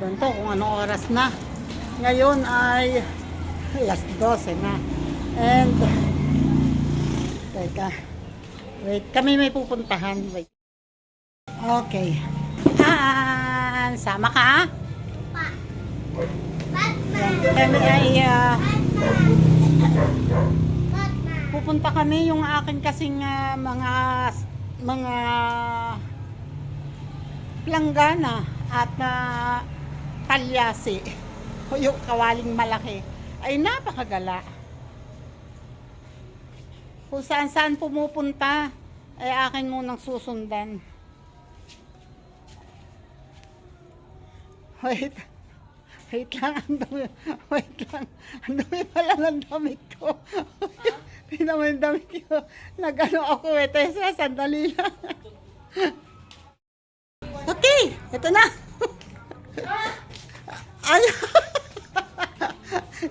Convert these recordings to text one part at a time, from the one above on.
don't know kung anong oras na. Ngayon ay alas 12 na. And teka, wait, kami may pupuntahan. Wait. Okay. Sama ka? Kami ay pupunta kami yung akin kasing mga planggana at kalyasi o yung kawaling malaki ay napakagala. Kung saan saan pumupunta ay akin munang susundan. Wait lang, wait lang, ang dami pala ng damit ko. Tingnan mo yung damit ko. Nag-ano ako, Tessa, sandali lang. Okay, ito na. Ay,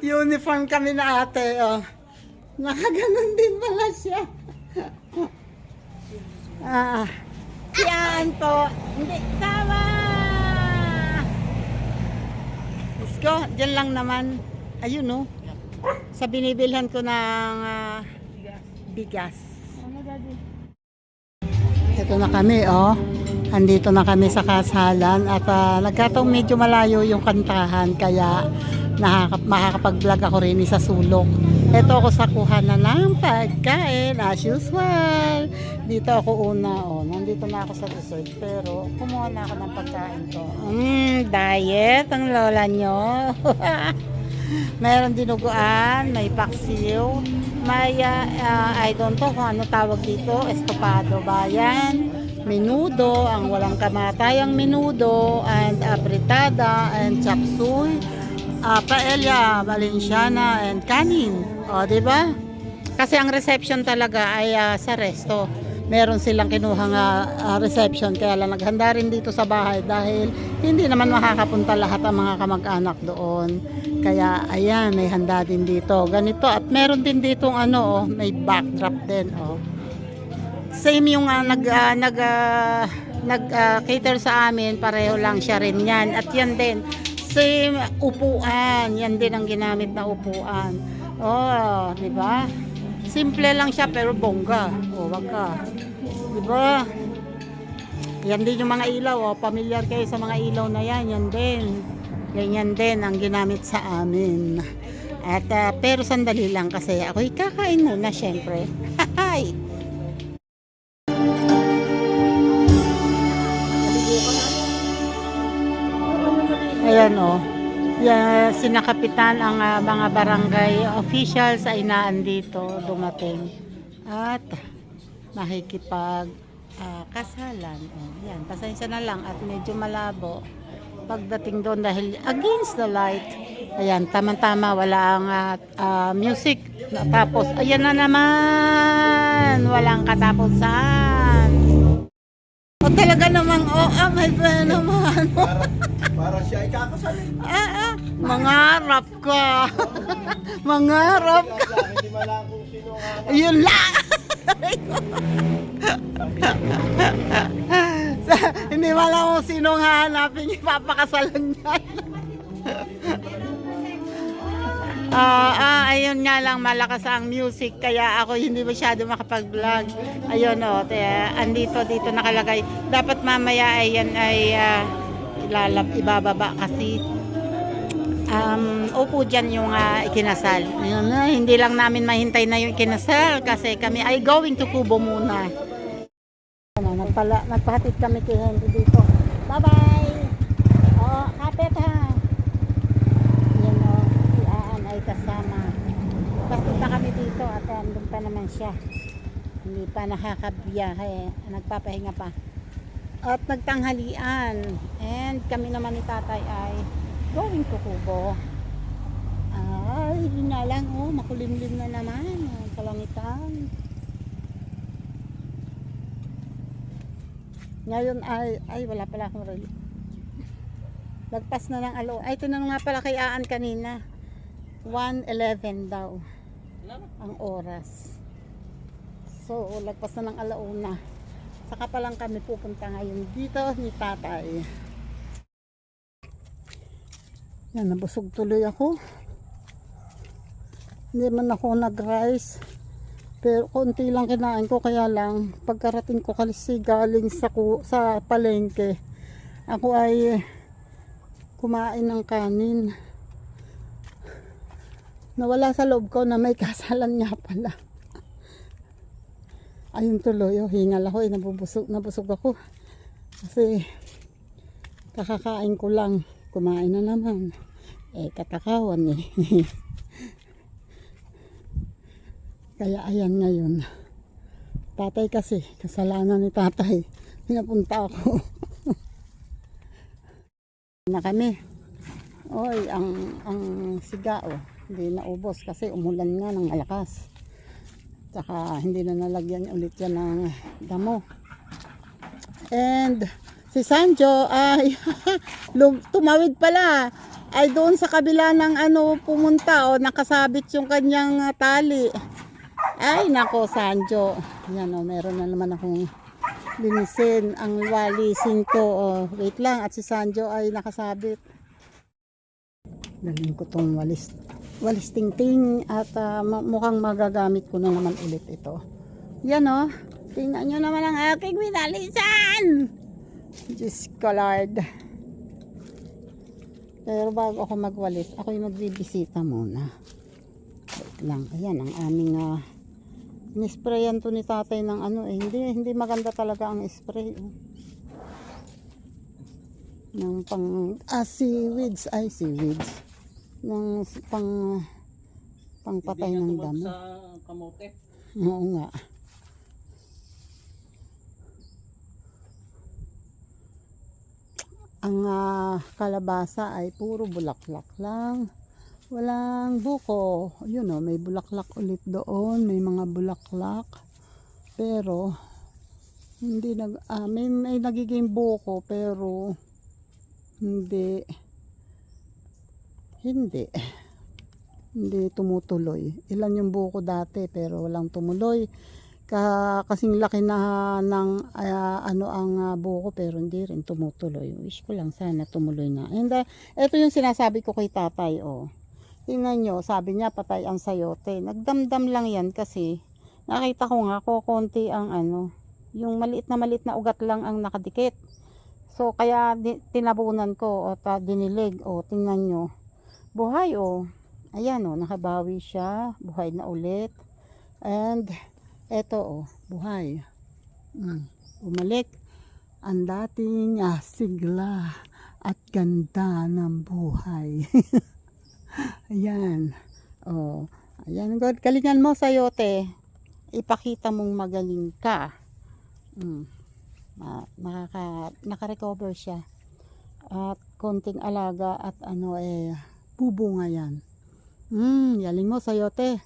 uniform kami na ate. Oh. Nakaganon din pala siya. Yan po. Hindi, sama. Let's go. Diyan lang naman. Ayun, no. Sa binibilhan ko ng bigas. Ito na kami, oh. Andito na kami sa kasalan at nagkataong medyo malayo yung kantahan kaya makakapag-vlog ako rin sa sulok. Ito ako sa kuhanan ng pagkain as usual. Dito ako una, oh. Nandito na ako sa dessert pero kumuha na ako ng pagkain ko. Diet ang lola nyo. Meron dinuguan, may paksiw, may I don't know kung ano tawag dito, estopado ba yan, menudo, ang walang kamatayang menudo, and apritada, and chop suey, paella, valenciana, and kanin. O, diba? Kasi ang reception talaga ay sa resto. Meron silang kinuhang reception kaya lang naghanda rin dito sa bahay dahil hindi naman makakapunta lahat ang mga kamag-anak doon. Kaya ayan, may handa din dito. Ganito at meron din ditong ano, may backdrop din, oh. Same yung cater sa amin, pareho lang siya rin yan. At yan din, same upuan, yan din ang ginamit na upuan. Oh, di ba? Simple lang siya pero bongga. O, wag ka. Diba? Yan din yung mga ilaw. O, familiar kayo sa mga ilaw na yan. Yan din. Ganyan din ang ginamit sa amin. At, pero sandali lang kasi ako'y kakain muna syempre. Hi! Ayan o. Yan, sinakapitan ang mga barangay officials ay naandito dumating at makikipag kasalan. Yan, pasensya na lang at medyo malabo pagdating doon dahil against the light. Ayan, tama-tama wala ang music. Tapos, ayan na naman, walang katapusan. O talaga namang, may pa naman. Para siya ay kakasalin. Mangarap ka. Mangarap ka. Hindi man kung sino nga. Yun lang. Hindi man lang kung sino nga hanapin ipapakasalan niyan. Ayun nga lang, malakas ang music kaya ako hindi masyado makapag-vlog. Ayun o, dito nakalagay. Dapat mamaya ay yan ay ibababa kasi upo dyan yung ikinasal. Ayun, hindi lang namin mahintay na yung ikinasal kasi kami ay going to Kubo muna. Nagpahatid kami kay Henry dito. Bye bye. Kapit ha. Yan o, si Aan ay kasama. Papunta kami dito at andun pa naman siya. Hindi pa nakakabiyahe, nagpapahinga pa. At nagtanghalian. And kami naman ni tatay ay going to Kubo. Ay, yun nga lang, makulimlim na naman. Kalangitan. Ngayon ay wala pala akong relo. Lagpas na ng alo. Ay, ito na nga pala kay Aan kanina. 1:11 daw ang oras. So, lagpas na ng alauna. Saka pa lang kami pupunta ngayon dito ni tatay. Yan, nabusog tuloy ako. Hindi man ako nag-rice. Pero konti lang kinain ko, kaya lang pagkarating ko kasi galing sa palengke, ako ay kumain ng kanin. Nawala sa loob ko na may kasalan nga pala. Ayun tuloy, hingal ako, nabusog ako. Kasi kakakain ko lang, kumain na naman. Katakawan eh. Kaya ayan ngayon. Tatay kasi, kasalanan ni tatay. Pinapunta ako. Na kami. Oy, ang siga hindi naubos kasi umulan nga ng malakas. Tsaka hindi na nalagyan ulit yan ng damo. And si Sanjo ay tumawid pala. Ay doon sa kabila ng pumunta nakasabit yung kanyang tali. Ay nako Sanjo. Yan meron na naman akong linisin ang walisin ko. Wait lang, at si Sanjo ay nakasabit. Dalhin ko tong walis tingting at mukhang magagamit ko na naman ulit ito. Yan tingnan nyo naman ang aking winalisan. Diyos ko Lord. Pero bago ako magwalis, ako yung magbibisita muna. Wait lang, ayan ang aming in-sprayan to ni tatay ng hindi maganda talaga ang spray. Ng seaweeds ng pangpatay ng damo. Sa kamote. Oo nga. Ang kalabasa ay puro bulaklak lang. Walang buko. Yun may bulaklak ulit doon. May mga bulaklak. Pero, hindi may nagiging buko pero hindi tumutuloy. Ilan yung buko dati pero walang tumuloy. Kasing laki na ng ang buko pero hindi rin tumutuloy. Wish ko lang sana tumuloy na. And ito yung sinasabi ko kay tatay tingnan nyo, sabi niya patay ang sayote. Nagdamdam lang yan kasi nakita ko nga konti ang yung maliit na ugat lang ang nakadikit. So kaya tinabunan ko at dinilig. Tingnan nyo. Buhay ayan nakabawi siya. Buhay na ulit. And eto buhay. Bumalik ang dating sigla at ganda ng buhay. Ayan. Ayan. God, galingan mo sayote. Ipakita mong magaling ka. Naka-recover siya. At konting alaga at bubunga yan. Yaling mo sayote.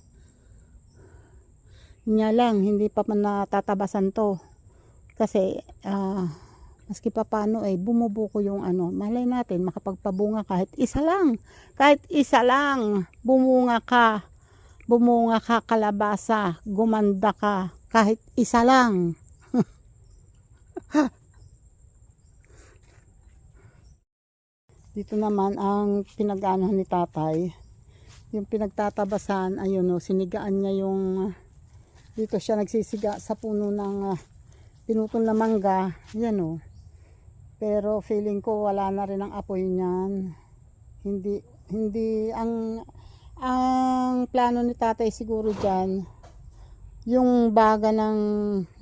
Nga lang, hindi pa man natatabasan to. Kasi, maski pa paano bumubuko yung malay natin, makapagpabunga kahit isa lang. Kahit isa lang, bumunga ka kalabasa, gumanda ka, kahit isa lang. Dito naman ang pinag-aanahan ni tatay. Yung pinagtatabasan, ayun sinigaan niya yung dito siya nagsisiga sa puno ng pinutol na mangga. Yan pero feeling ko wala na rin ang apoy niyan. Hindi ang plano ni tatay siguro diyan yung baga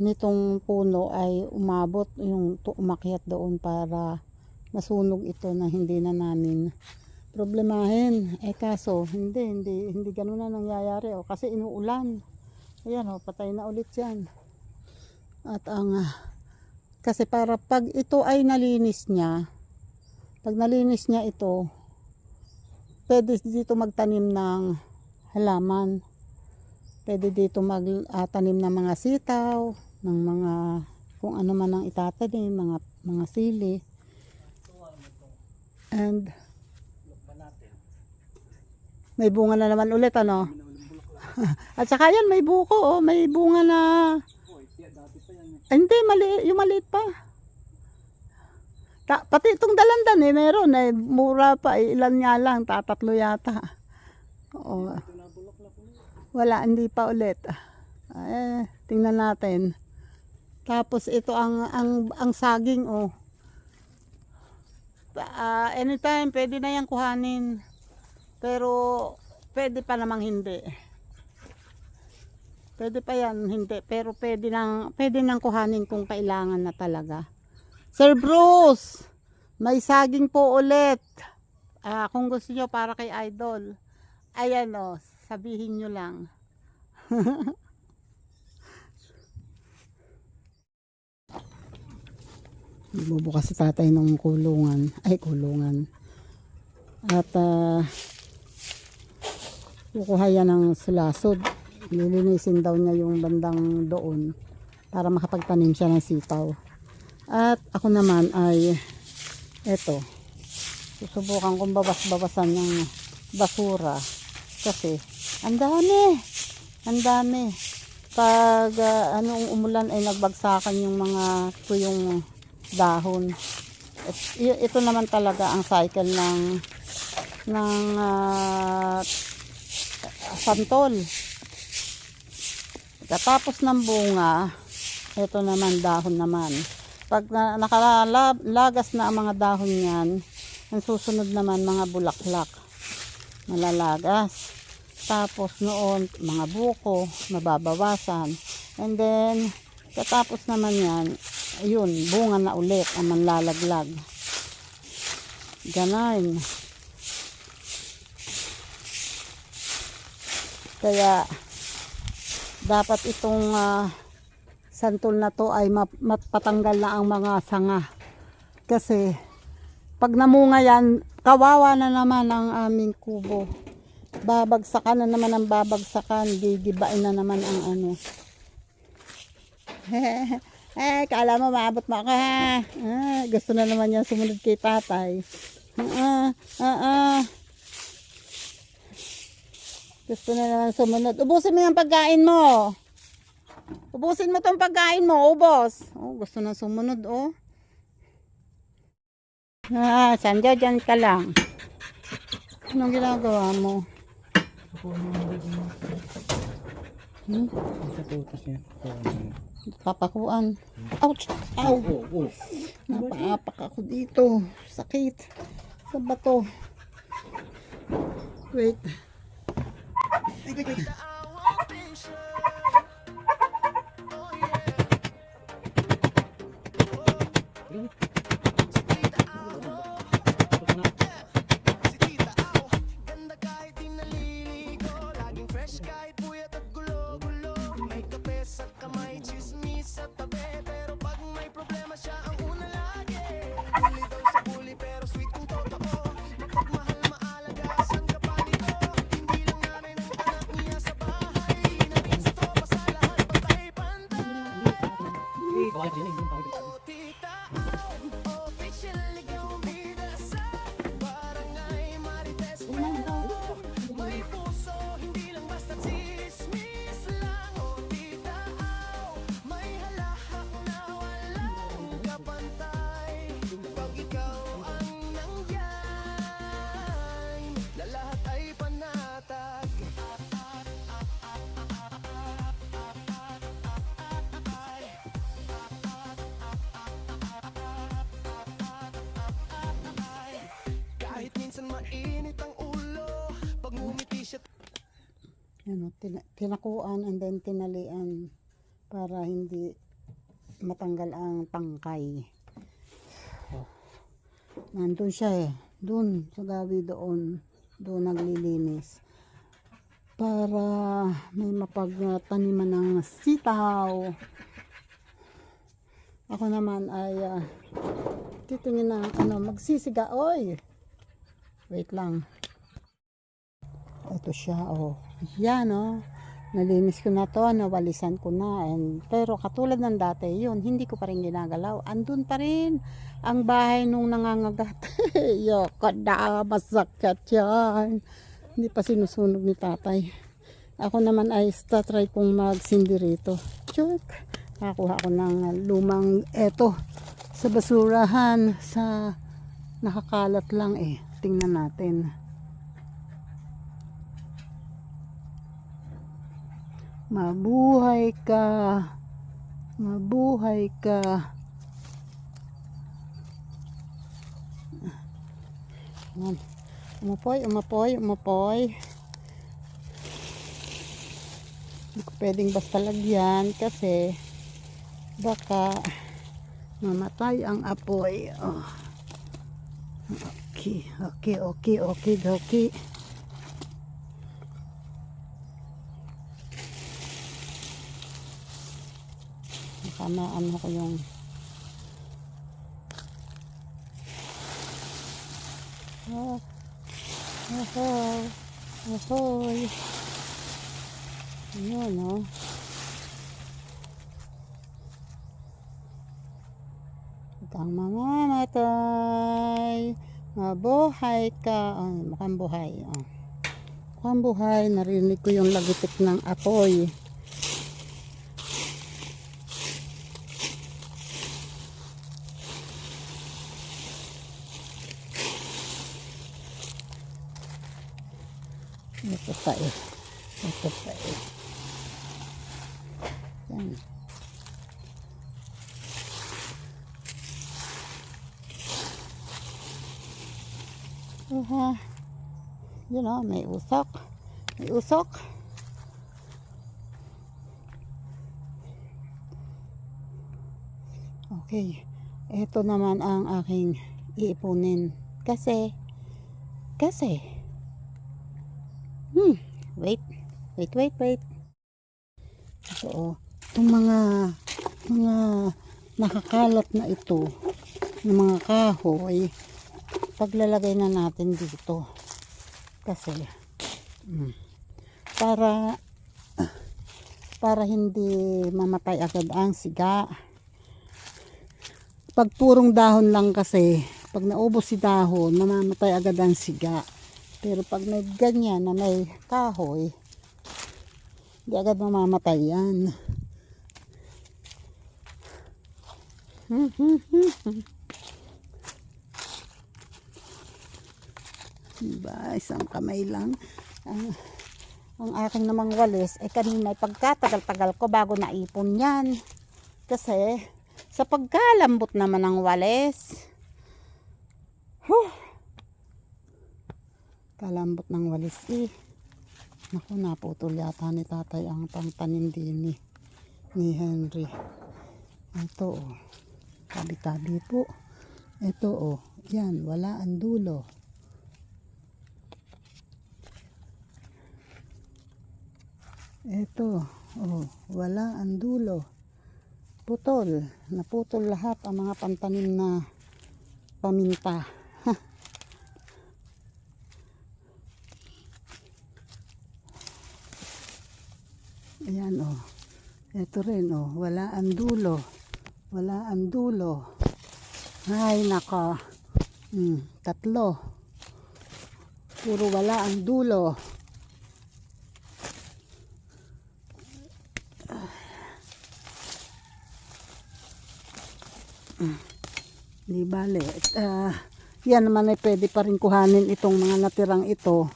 nitong puno ay umabot yung umakyat doon para masunog ito na hindi na namin problemahin. Kaso hindi ganoon na nangyayari kasi inuulan. Ayan patay na ulit yan. At kasi para pag ito ay nalinis niya, pag nalinis niya ito, pwede dito magtanim ng halaman. Pwede dito magtanim ng mga sitaw, ng mga kung ano man ang itatanim, mga sili. And may bunga na naman ulit At saka yan may buko may bunga na. Hindi, yung maliit pa. Pati itong dalandan eh, meron eh. Mura pa eh. Ilan nga lang, tatatlo yata. Oo. Wala, hindi pa ulit. Tingnan natin. Tapos ito ang saging oh. Anytime pwede na yan kuhanin. Pero pwede pa namang hindi. Pwede pa yan, hindi. Pero pwede nang kuhanin kung kailangan na talaga. Sir Bruce, may saging po ulit. Kung gusto nyo para kay Idol. Ayan o, sabihin nyo lang. Bubukas si tatay ng kulungan. Ay, kulungan. At kukuha yan ng sulasod. Lilinisin daw niya yung bandang doon para makapagtanim siya ng sitaw. At ako naman ay eto. Susubukan kong babas-babasan ng basura. Kasi ang dami. Ang dami. Pag anong umulan ay nagbagsakan yung mga tuyong dahon. Ito naman talaga ang cycle ng santol. Katapos ng bunga, ito naman dahon naman. Pag nakalagas na ang mga dahon yan, ang susunod naman mga bulaklak. Malalagas. Tapos noon, mga buko, mababawasan. And then, katapos naman yan, ayun, bunga na ulit ang manlalaglag. Ganon. Kaya, dapat itong santol na to ay mapatanggal na ang mga sanga. Kasi, pag namunga yan, kawawa na naman ang aming kubo. Babagsakan na naman ang babagsakan. Gigibain na naman ang ano. Kala mo maabot mo ako ha. Gusto na naman yan sumunod kay tatay. Gusto na naman sumunod. Ubusin mo yung pagkain mo. Ubusin mo tong pagkain mo. Ubos. Gusto na sumunod oh. Sandya dyan ka lang. Anong ginagawa mo? Papakuan. Ouch! Ow! Napaapak ako dito. Sakit. Sa bato. Wait. Ano, tinakuan and then tinalian para hindi matanggal ang tangkay. Nandun siya eh. Doon sa gawi doon. Doon naglilinis. Para may mapagtaniman ng sitaw. Ako naman ay titingin na magsisiga. Oy! Wait lang. Ito siya, oh. Yan, oh. Nalinis ko na to, nawalisan ko na. Pero katulad ng dati, yun, hindi ko pa rin ginagalaw. Andun pa rin ang bahay nung nangangagat. Yoko na, masakit yan. Hindi pa sinusunog ni tatay. Ako naman ay try kong magsindi rito. Chuk, Nakakuha ako ng lumang eto sa basurahan, sa nakakalat lang eh. Tingnan natin. Mabuhay ka. Mabuhay ka. Ayan. Umupoy, umupoy, umupoy. Hindi ko pwedeng basta lagyan kasi baka mamatay ang apoy. Oh. Okay, okay, okay, okay, okay. Baka maano ko yung ahoy. Ayan, oh. Huwag kang mamamatay. Mabuhay ka. Oh, mukhang buhay. Oh. Mukhang buhay. Narinig ko yung lagitik ng apoy. Ito pa eh. Ito pa eh. Yan. Yun o, may usok. May usok. Okay. Ito naman ang aking iipunin. Kasi wait. Ito o. Itong mga nakakalat na ito, ng mga kahoy, paglalagay na natin dito. Kasi para hindi mamatay agad ang siga. Pag purong dahon lang kasi, pag naubos si dahon, mamamatay agad ang siga. Pero pag may ganyan na may kahoy, hindi agad mamamatay yan. Diba? Isang kamay lang. Ang aking namang walis, kanina pagkatagal-tagal ko bago naipon yan. Kasi, sa pagkalambot naman ng walis, kalambot ng walis eh. Naku, naputol yata ni tatay ang pangtanim din ni Henry. Ito oh, tabi-tabi po. Ito oh, yan, wala ang dulo. Ito oh, wala ang dulo. Putol, naputol lahat ang mga pantanim na paminta. Ayan oh. Ito rin oh, wala ang dulo. Wala ang dulo. Ay nako. 3. Puro wala ang dulo. Di bale. Yan naman ay pwede pa rin kuhanin itong mga natirang ito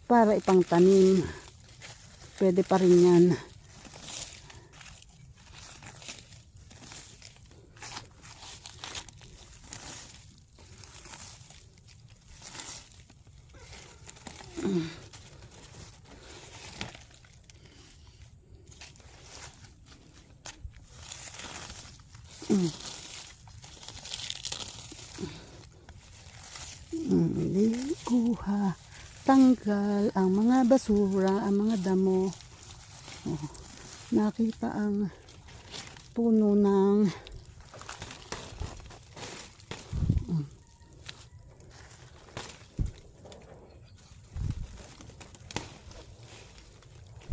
para ipang tanim. Pwede pa rin yan. Kuha, tanggal ang mga basura, ang mga damo. Oh, nakita ang puno ng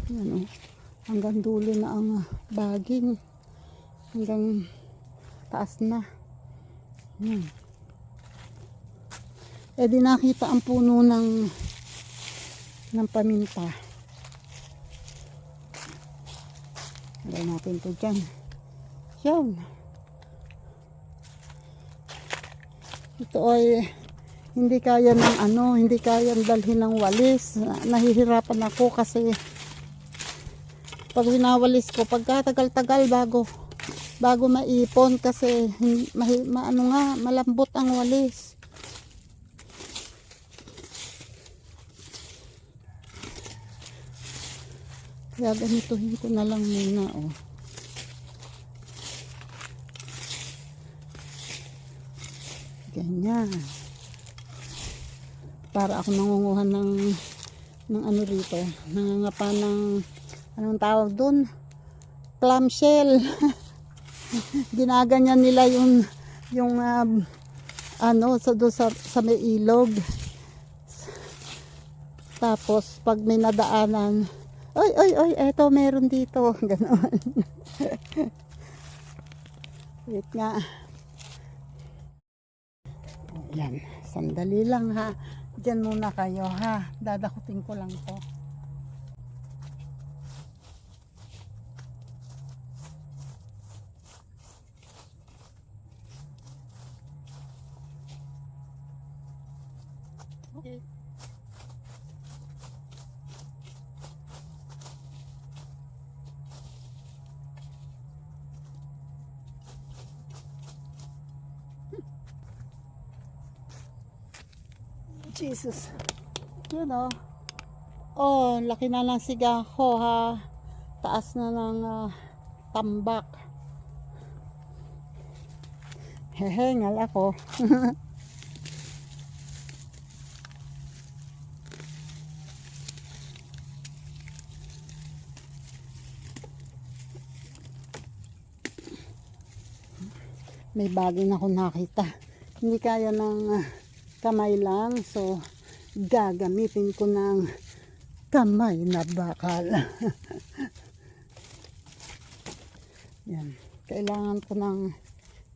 yan, oh, hanggang dulo na ang baging, hanggang taas na. Di nakita ang puno ng paminta. Lagay natin ito dyan. Yan. Ito ay hindi kaya ng hindi kaya dalhin ng walis. Nahihirapan ako kasi pag winawalis ko, pagkatagal-tagal bago maipon kasi malambot ang walis. Kaya ganituhin ko na lang muna, oh. Ganyan. Para ako nangunguha ng ano rito, nangangapa ng anong tawag dun? Clamshell. Ginaganyan nila yung sa may ilog. Tapos pag may nadaanan, oy, eto meron dito. Ganoon. Wait nga. Yan, sandali lang ha. Diyan muna kayo ha. Dadakutin ko lang to. Okay. Jesus. Yun o. Oh, laki na ng sigaho ha. Taas na ng tambak. Hehe, ngal ako. May bagay na akong nakita. Hindi kaya ng kamay lang, so gagamitin ko ng kamay na bakal. Yan, kailangan ko ng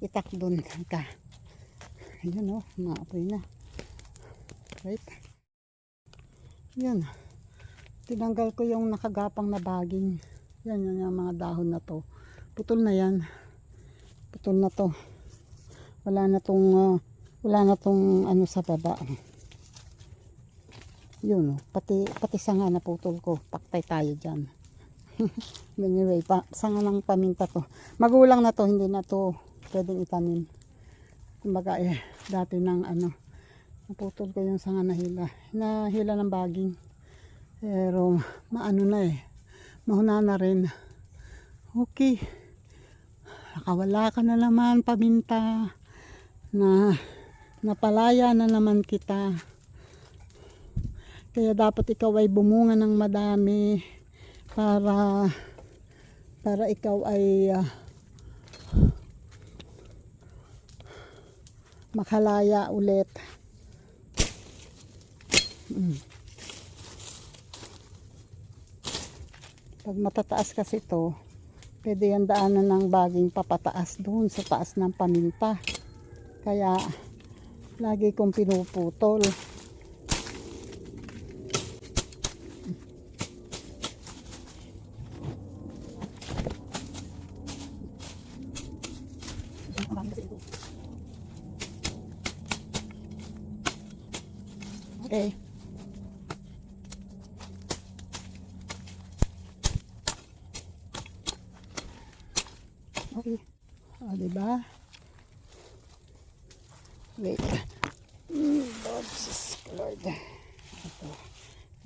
itak doon ka. Ayun, oh, maapoy na. Right, yan, tinanggal ko yung nakagapang na baging. Yan yung mga dahon na to, putol na yan, putol na to, wala na tong ano sa baba. Yun, oh, pati sanga na putol ko. Paktay tayo dyan. Anyway, sanga ng paminta to. Magulang na to, hindi na to pwedeng itanim. Kumbaga dati ng naputol ko yung sanga nahila ng baging. Pero maano na mahuna na rin. Okay, nakawala ka na naman paminta. Napalaya na naman kita. Kaya dapat ikaw ay bumunga ng madami para ikaw ay makalaya ulit. Pag matataas kasi ito, pwede yan daanan ng baging papataas doon sa taas ng paminta. Kaya lagi kong pinuputol. Okay. Okay. O, diba? Wait. Jesus Lord.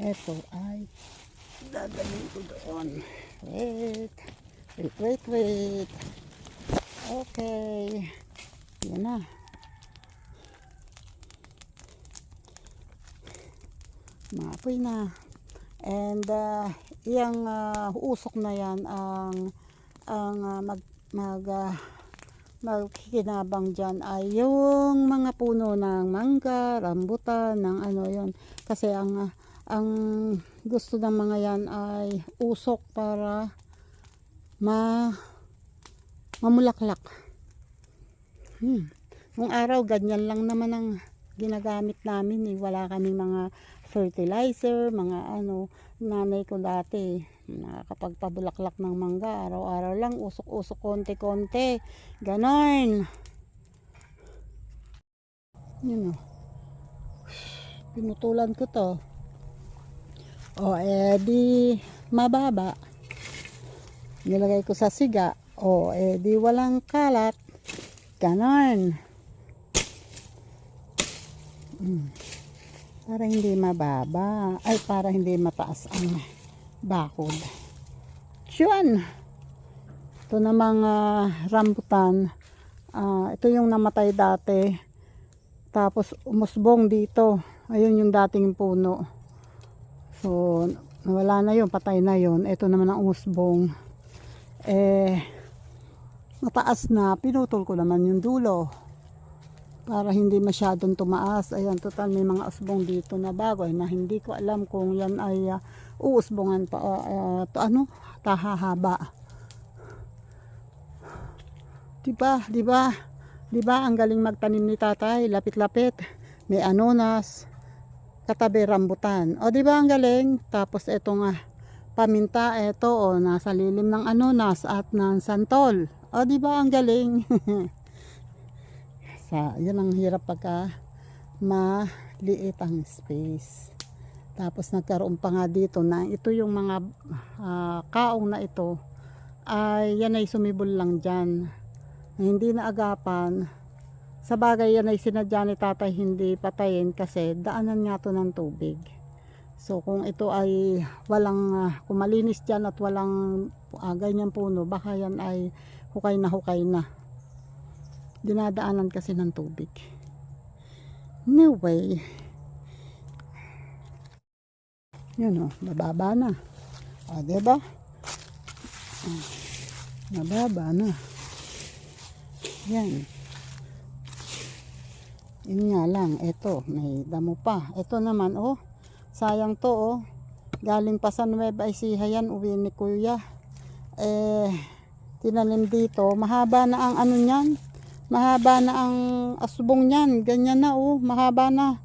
Ito ay dadalhin ko doon. Wait. Okay. Yan na. Maapoy na. And yung usok na yan ang magkikinabang dyan ay yung mga puno ng mangga, rambutan, ng yon. Kasi ang gusto ng mga yan ay usok para mamulaklak. Nung araw ganyan lang naman ang ginagamit namin, wala kaming mga fertilizer, mga ano. Nanay ko dati, nakakapagpabulaklak ng mangga. Araw-araw lang, usok-usok, konti-konti. Ganon. Yun o. Pinutulan ko to. O, di mababa. Nilagay ko sa siga. O, di walang kalat. Ganon. Para hindi mababa. Ay, para hindi mataas ang bakod. Yun. Ito namang rambutan. Ito yung namatay dati. Tapos umusbong dito. Ayun yung dating puno. So, nawala na yun. Patay na yun. Ito naman ang umusbong. Mataas na. Pinutol ko naman yung dulo. Para hindi masyadong tumaas. Ayan, total may mga usbong dito na bago na hindi ko alam kung yan ay uusbongan pa tahahaba. Diba ang galing magtanim ni tatay, lapit-lapit. May anonas, katabi rambutan. O diba ang galing? Tapos eto nga paminta, eto nasa lilim ng anonas at ng santol. O diba ang galing? Yan ang hirap pagka maliit ang space. Tapos nagkaroon pa nga dito na ito yung mga kaong na ito ay yan ay sumibol lang dyan. Hindi na agapan. Sa bagay yan ay sinadya ni tatay hindi patayin kasi daanan nga to ng tubig. So kung ito ay walang kung malinis dyan at walang ganyan puno, baka yan ay hukay na. Dinadaanan kasi ng tubig. Anyway, yun mababa na. Diba? Mababa na. Yan. Yun nga lang, ito, may damo pa. Ito naman, sayang to, galing pa sa Nueva Ecija yan, uwi ni Kuya. Tinanim dito, mahaba na ang ano niyan. Mahaba na ang asubong niyan. Ganyan na mahaba na.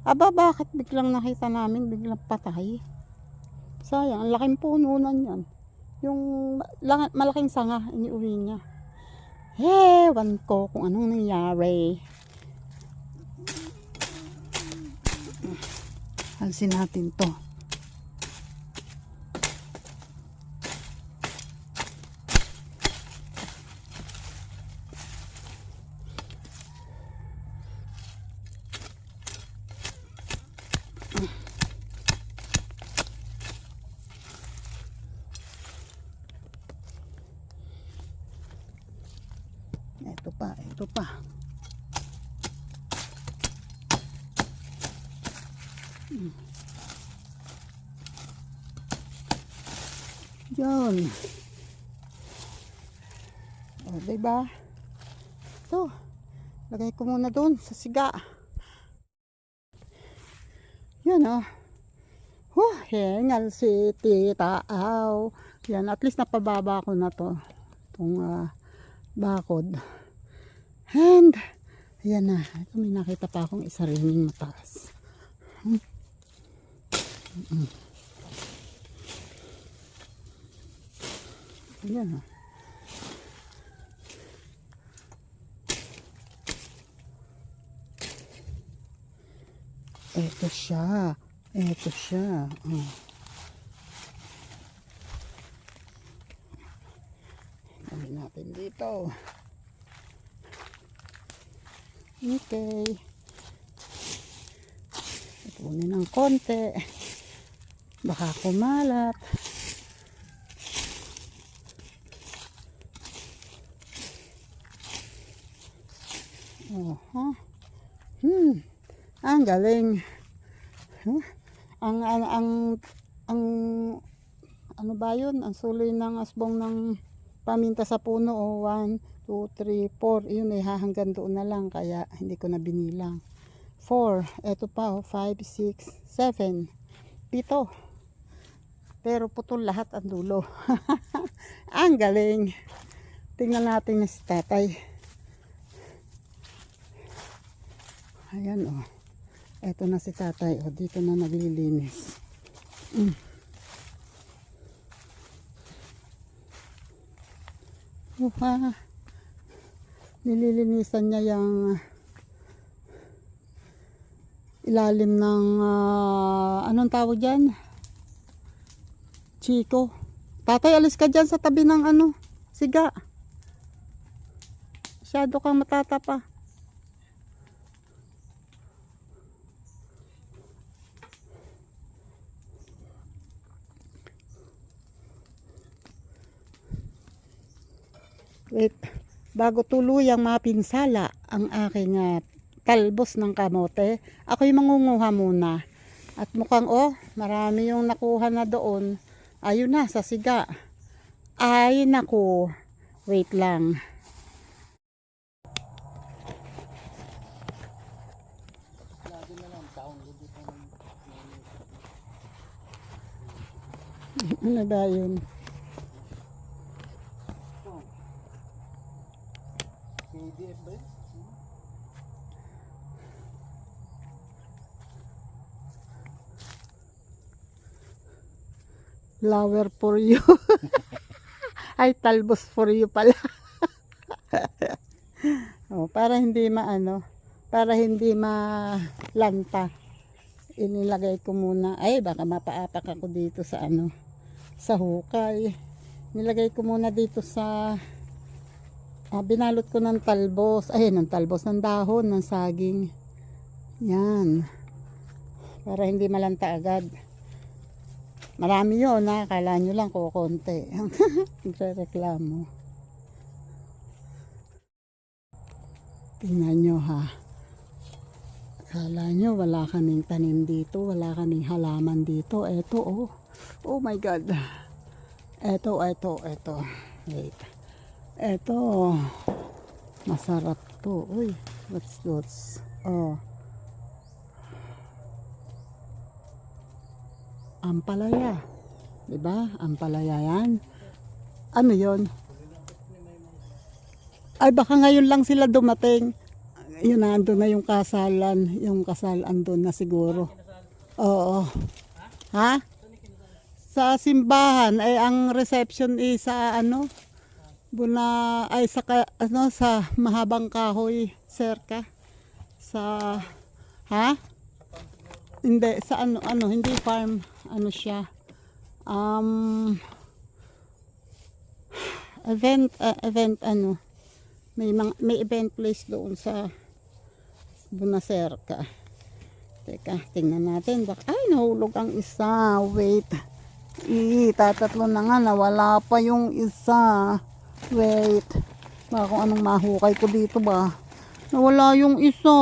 Aba, bakit biglang nakita namin biglang patay? Sayang, ang laking puno na niyan. Yung malaking sanga, iniuwi niya. Ewan ko kung anong nangyari. Halsin natin to. Ito pa. Diyan. Diba? Ito. Lagay ko muna doon sa siga. Yan hengal si Tita Aw. Yan, at least napababa ko na to. Itong bakod. And ayan na. Ito, may nakita pa akong isa rin mataas. Ayan Ito siya. Gawin natin dito. Okay. Ipunin ng konti. Baka kumalat. Ang galing. Ang ano ba yun? Ang suloy ng asbong ng paminta sa puno 1, 2, 3, 4. Yun hanggang doon na lang kaya hindi ko na binilang. 4. Ito pa 5, 6, 7. 7. Pero putol lahat ang dulo. Ang galing. Tingnan natin na si tatay. Ayan Eto na si tatay. O, dito na naglilinis. Ha. Nililinisan niya yung ilalim ng anong tawag dyan? Chico. Tatay, alis ka dyan sa tabi ng ano, siga. Masyado kang matatapa. Wait, bago tuluyang mapinsala ang aking talbos ng kamote, ako'y mangunguha muna. At mukhang marami yung nakuha na doon. Ayun na, sa siga. Ay, naku. Wait lang. Ano ba yun? PDF ba yun? Flower for you. Ay, talbos for you pala. Para hindi para hindi malanta. Inilagay ko muna. Ay, baka mapaapak ako dito sa sa hukay. Nilagay ko muna dito sa binalot ko ng talbos. Ay, ng talbos ng dahon ng saging. Yan. Para hindi malanta agad. Marami yun, akala nyo lang kukunti. Nagre-reklamo. Tingnan nyo ha. Akala nyo wala kaming tanim dito, wala kaming halaman dito. Eto oh my God. Eto. Wait. Eto. Masarap to. Uy, what's ampalaya. Diba? Ampalaya yan. Ano yon? Ay, baka ngayon lang sila dumating. Yun na, andun na yung kasalan. Yung kasal andun na siguro. Oo. Ha? Sa simbahan, ay ang reception sa sa mahabang kahoy, serka. Sa, ha? Hindi, sa hindi farm, siya. Event may event place doon sa Bunacerca. Teka, tingnan natin. Ay, nahulog ang isa. Wait. Tatatlo na nga. Nawala pa yung isa. Wait. Baka kung anong mahukay ko dito ba. Nawala yung isa.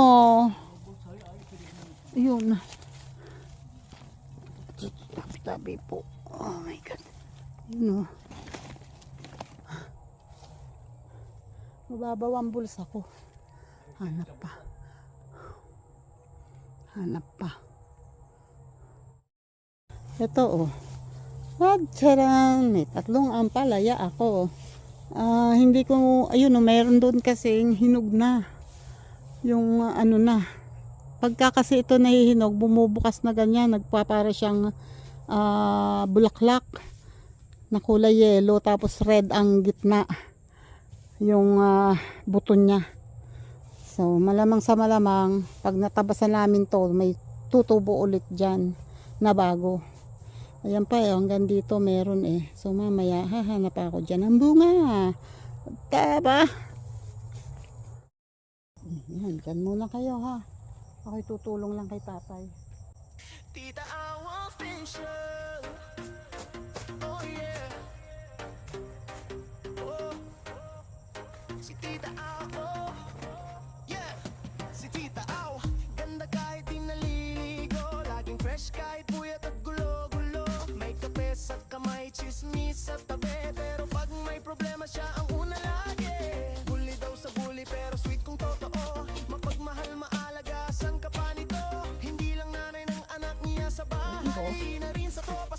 Ayun. Tabi po. Oh my God. Yun Mababaw ang bulsa ko. Hanap pa. Ito Charan. May 3 ampalaya ako. Hindi ko, mayroon doon kasi hinog na. Yung Pagka kasi ito nahihinog, bumubukas na ganyan. Nagpapara siyang bulaklak na kulay yellow. Tapos red ang gitna. Yung buto niya. So malamang sa malamang pag natabasan namin to, may tutubo ulit dyan na bago. Ayan pa hanggang dito meron so mamaya hahanap ako dyan ng bunga. Taba. Yan, dyan muna kayo ha. Ako'y tutulong lang kay tatay. Tita, I want special. Oh yeah. Si Tita Au, yeah. Si Tita Au, ganda kahit di naliligo. Laging fresh kahit puyat at gulo-gulo. May kape sa kamay, chismis sa tabi. Pero pag may problema siya ang una lagi. Bully daw sa bully pero sweet kung totoo. Mapagmahal, maalaga, san ka pa nito? Hindi lang nanay ng anak niya sa bahay, na rin sa tropa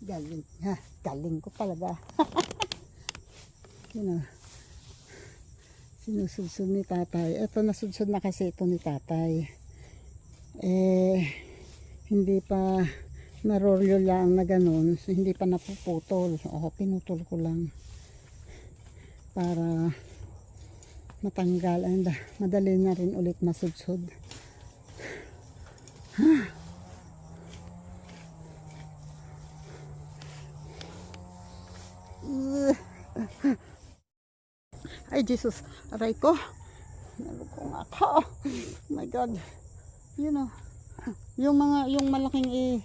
Galing. Ha, galing ko talaga. Yun o. Sinusudsud ni tatay. Ito, nasudsud na kasi ito ni tatay. Hindi pa narolyo lang na ganun. Hindi pa napuputol. O, pinutol ko lang. Para matanggal. And madali na rin ulit masudsud. Ay, Jesus, aray ko. Nalugong ako. Oh my God. You know, yung malaking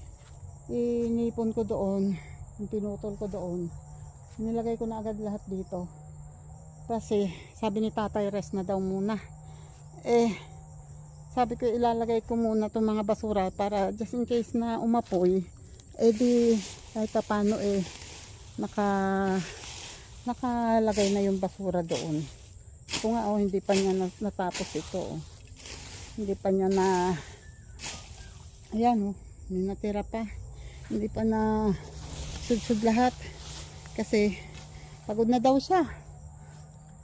inipon ko doon, yung pinutol ko doon, nilagay ko na agad lahat dito. Kasi, sabi ni tatay, rest na daw muna. Sabi ko, ilalagay ko muna itong mga basura para just in case na umapoy, di, kahit paano nakalagay na yung basura doon. Kung nga hindi pa niya natapos ito. Hindi pa niya na, ayan may natira pa. Hindi pa na sudsud lahat. Kasi pagod na daw siya.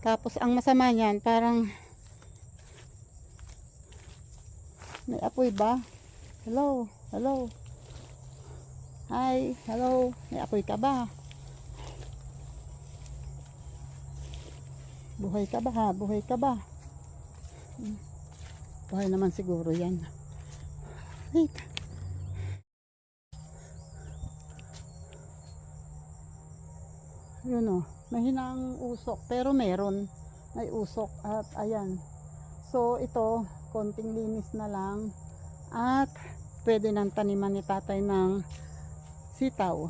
Tapos ang masama niyan, parang may apoy ba? Hello, hello. Hi, hello. May apoy ka ba? Buhay ka ba ha? Buhay ka ba? Buhay naman siguro yan. Wait. Yun mahina ang usok. Pero meron. May usok. At ayan. So ito, konting linis na lang. At pwede nang taniman ni tatay ng sitaw.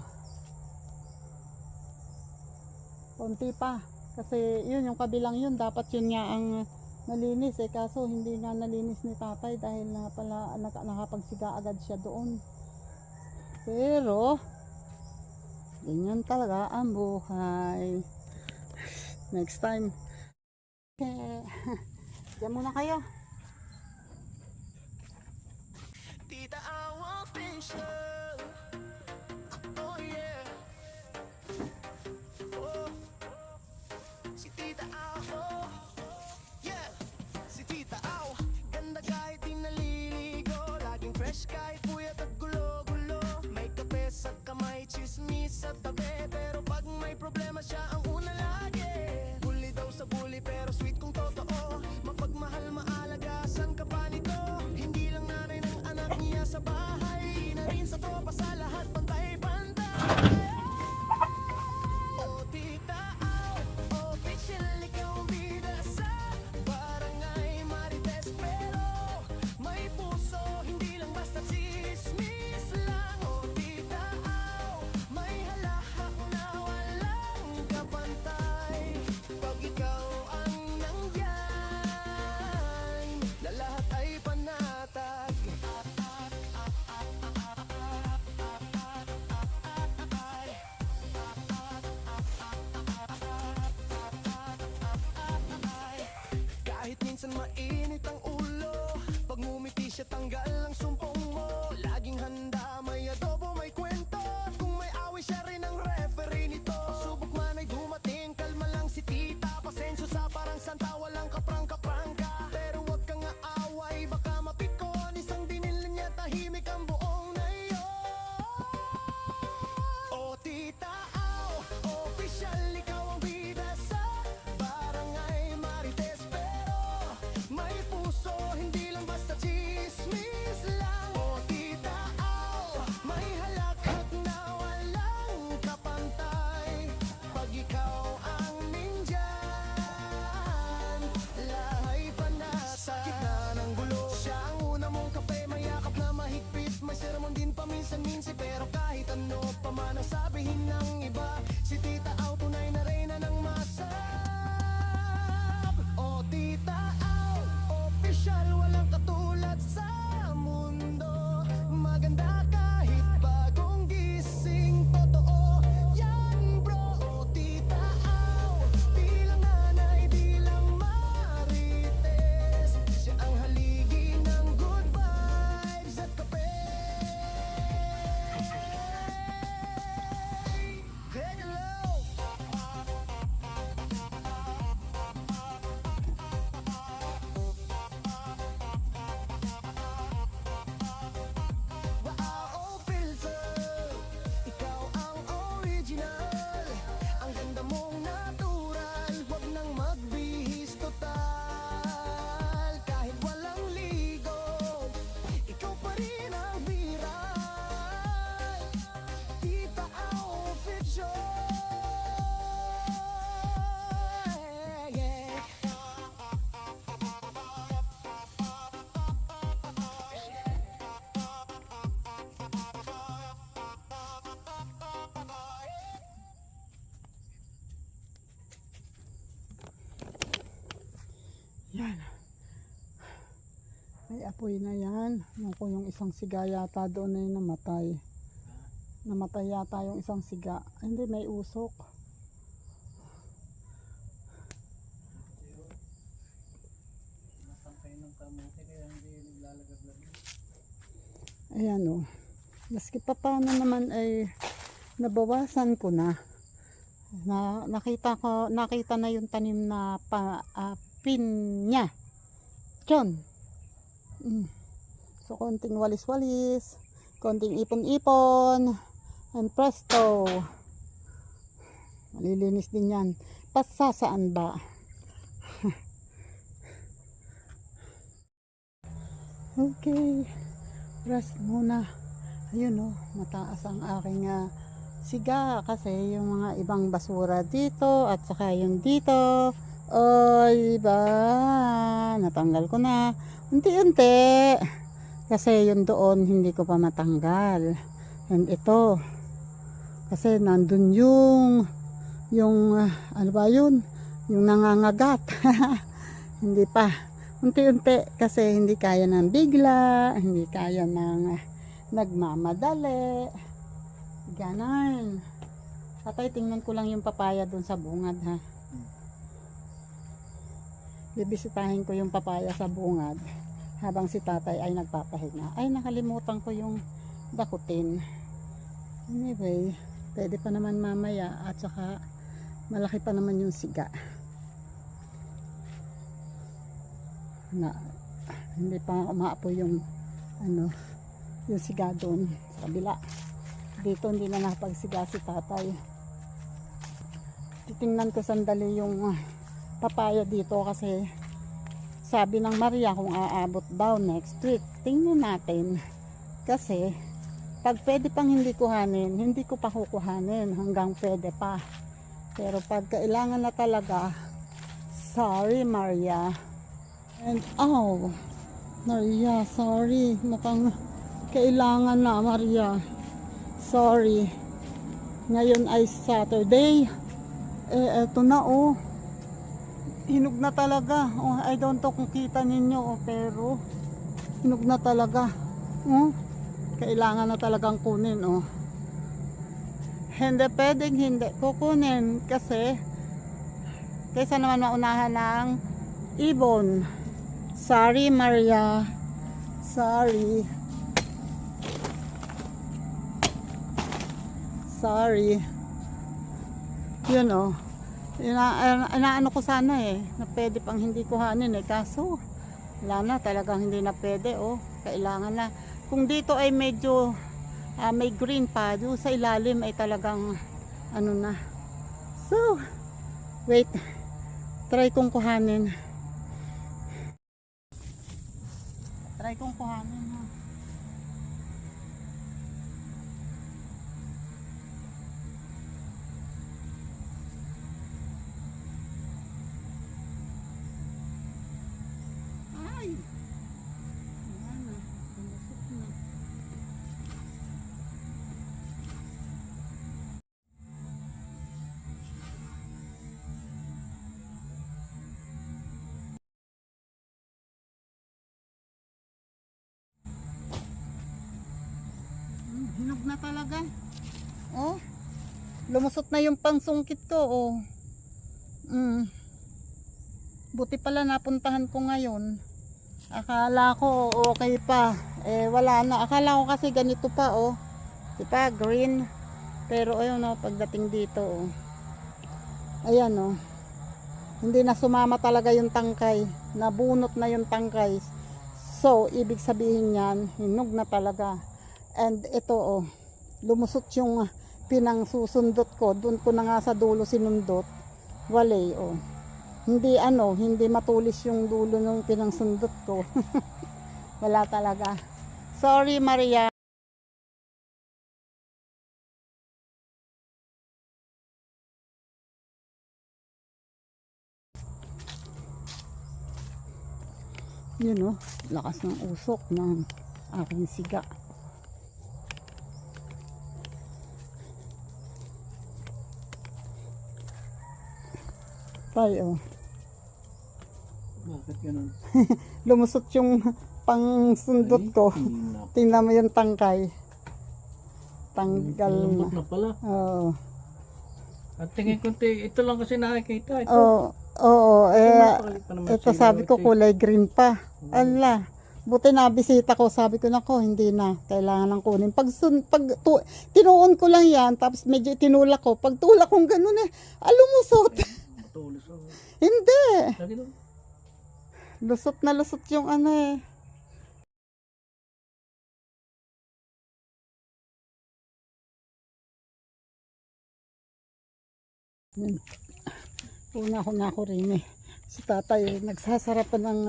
Konti pa. Kasi yun, yung kabilang yun, dapat yun nga ang nalinis kaso hindi nga nalinis ni tatay dahil na pala nakapagsiga agad siya doon. Pero ganyan talaga ang buhay. Next time. Diyan muna kayo. Tita, I want facial. Oh yeah. Oh. Si Tita Aw, yeah. Si Tita Aw, ganda kahit di naliligo. Laging fresh kahit puyat at gulo-gulo. May kape sa kamay, chismis sa tabi. Pero pag may problema siya ang una lagi. Bully daw sa bully pero sweet kung totoo. Mapagmahal, maalaga, san ka pa nito? Hindi lang nanay ng anak niya sa bahay, na rin sa Yan. May apoy na yan. Yung isang siga yata doon ay namatay. Namatay yata yung isang siga. Ay, hindi, may usok. Matangkay ng kamote kaya hindi naglalagad-lagad. Ayan o. Maski pa paano naman ay nabawasan ko na. Nakita na yung tanim na pinya. Diyan. So konting walis-walis, konting ipon-ipon, and presto. Malilinis din yan. Pasasaan ba? Okay. Rest muna. Ayun o, mataas ang aking siga kasi yung mga ibang basura dito at saka yung dito. Oy, ba? Natanggal ko na. Unti-unti. Kasi yung doon hindi ko pa matanggal. And ito. Kasi nandun yung ano ba yun? Yung nangangagat. Hindi pa. Unti-unti kasi hindi kaya ng bigla, hindi kaya ng nagmamadali. Ganon. Tatay, tingnan ko lang yung papaya doon sa bungad ha. Bibisitahin ko yung papaya sa bungad habang si tatay ay nagpapahinga. Ay, nakalimutan ko yung dakutin. Anyway, pwede pa naman mamaya at saka malaki pa naman yung siga. Hindi pa umaapoy yung yung siga doon sa kabila. Dito hindi na nakapagsiga si tatay. Titingnan ko sandali yung papaya dito kasi sabi ng Maria kung aabot daw next week. Tingnan natin kasi pag pwede pang hindi kuhanin, hindi ko pa kukuhanin hanggang pwede pa. Pero pag kailangan na talaga, sorry Maria. And Maria, sorry. Mukhang kailangan na Maria. Sorry. Ngayon ay Saturday. Eto na hinog na talaga. I don't know kung kita ninyo pero hinog na talaga. Kailangan na talagang kunin Hindi pwedeng hindi kukunin kasi kaysa naman maunahan ng ibon. Sorry Maria. Sorry. Yun inaano ko sana na pwede pang hindi kuhanin kaso wala na, talagang hindi na pwede kailangan na. Kung dito ay medyo may green pa, doon sa ilalim ay talagang na. So wait, try kong kuhanin ha. Hinog na talaga. Lumusot na yung pangsungkit ko. Buti pala napuntahan ko ngayon. Akala ko okay pa. Wala na. Akala ko kasi ganito pa diba? Green. Pero ayun pagdating dito ayan hindi na sumama talaga yung tangkay. Nabunot na yung tangkay. So, ibig sabihin yan, hinog na talaga. And ito lumusot yung pinangsusundot ko. Doon ko na nga sa dulo sinundot. Wale hindi matulis yung dulo ng pinangsundot ko. Wala talaga. Sorry Maria. Yun lakas ng usok ng aking siga. Tayo. Bakit ganun? Lumusot yung pangsundot Ay, ko. hindi na. Tingnan mo yung tangkay. Tanggal na. Lambot na pala. Oo. At tingin ko, ito lang kasi nakikita. Ito. Oo. Napakaliit pa naman Ito silaw sabi ko ito eh. kulay green pa. Ala. Buti na bisita ko, sabi ko nako, hindi na. Kailangan lang kunin. Tinuon ko lang yan, tapos medyo tinulak ko. Pag tulak kong ganun lumusot. Matulis ako. Hindi. Lagi doon. Lusot na lusot yung Yun. Una ko na ako rin Si tatay nagsasarapan ng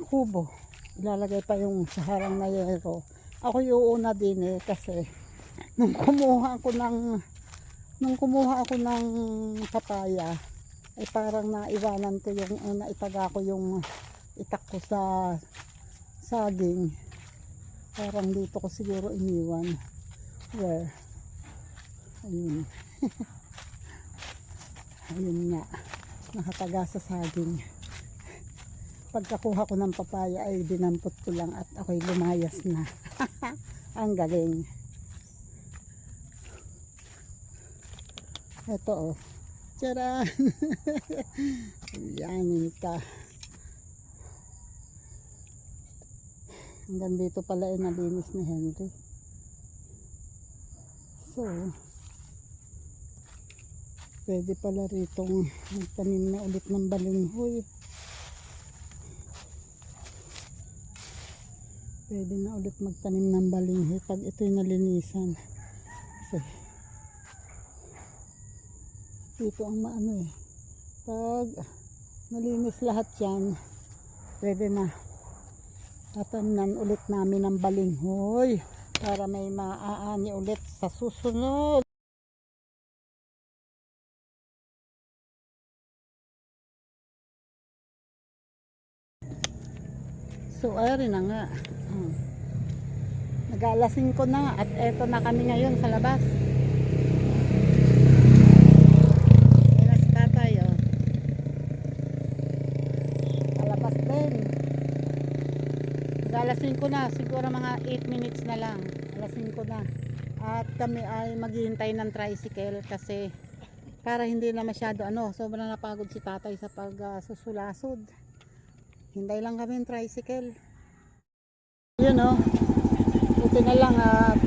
kubo. Ilalagay pa yung sa harang na yero. Ako yung una din kasi nung kumuha ako ng papaya ay parang naiwanan ko yung naitaga ko yung itak ko sa saging. Parang dito ko siguro iniwan. Where? Ayun. Ayun nga. Nakataga sa saging. Pagkakuha ko ng papaya ay dinampot ko lang at ako'y lumayas na. Ang galing. Ito Tcharan! Yanin ka. Hanggang dito pala nalinis ni Henry. So, pwede pala ritong magtanim na ulit ng balinghoy. Pwede na ulit magtanim ng balinghoy pag ito'y nalinisan. Kasi, dito ang maano pag nalinis lahat yan, pwede na tatamnan ulit namin ng balinghoy para may maaani ulit sa susunod. So ayun na nga, nag-aalasing ko na at eto na kami ngayon sa labas. Alasing ko na, siguro mga 8 minutes na lang. Alasing ko na. At kami ay maghihintay ng tricycle kasi para hindi na masyado sobrang napagod si tatay sa pagsusulasod. Hintay lang kami ng tricycle. Yun buti na lang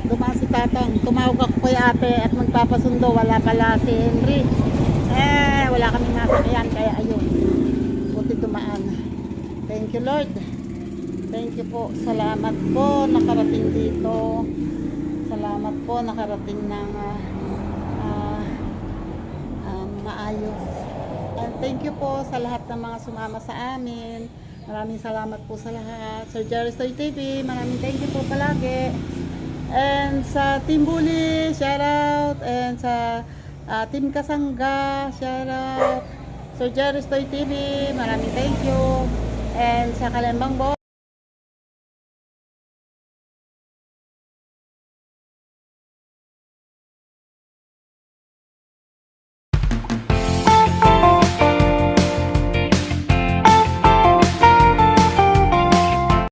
dumaan si tatang. Tumawag ako kay ate at magpapasundo. Wala pala si Henry. Wala kaming nasakyan kaya ayun. Buti dumaan. Thank you Lord. Thank you po. Salamat po nakarating dito. Salamat po nakarating ng maayos. And thank you po sa lahat ng mga sumama sa amin. Maraming salamat po sa lahat. Sir Jerry Stoy TV, maraming thank you po palagi. And sa Team Bully, shout out. And sa Team Kasangga, shout out. Sir Jerry Stoy TV, maraming thank you. And sa Kalembang Boy,